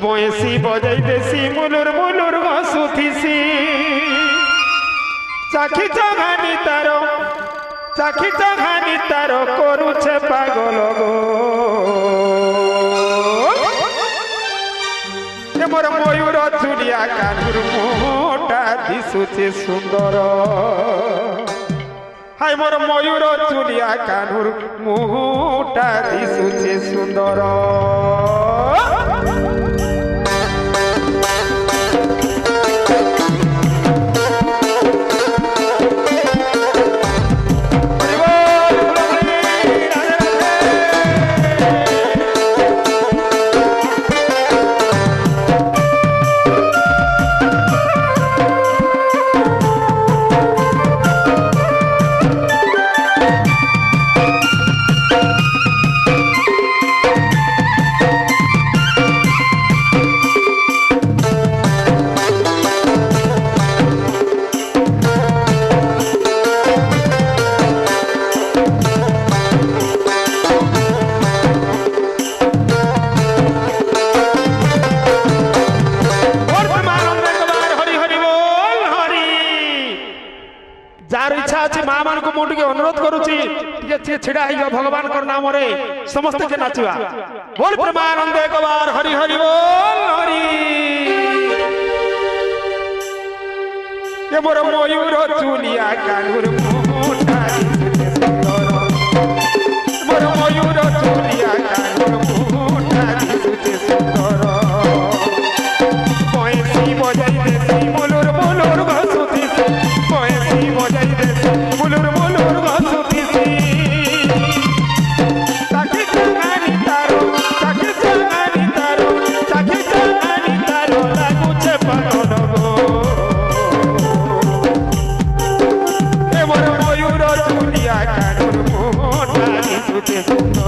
বয়সি বজাই দেশি মুলুর মুলুর হসুথিসি চাখি চাহানি তার করুছে পাগল গো মোর ময়ূর চুলিয়া কানুর মুহটা দিশুছে সুন্দর হাই মোর ময়ূর চুলিয়া কানুর মুহটা দিশুছে সুন্দর अनुरोध करुची छिड़ा भगवान नाम समस्त के नाचवा बोल प्रेमानंद एक बार हरि हरि बोल हरि ये मोर मयूर चुलिया कानुर मुहटा सुंदर मोर मयूर चुलिया कानुर मुहटा दिसुचे सुंदर पैसी बजाई देसी मुलुर मुलुर घसुथिसी पैसी बजाई देसी मुलुर मुलुर घसुथिसी चाखी चाहानी तारो लागुचे पागल गो ए मोर मयूर चुलिया कानुर मुहटा दिसुचे सुंदर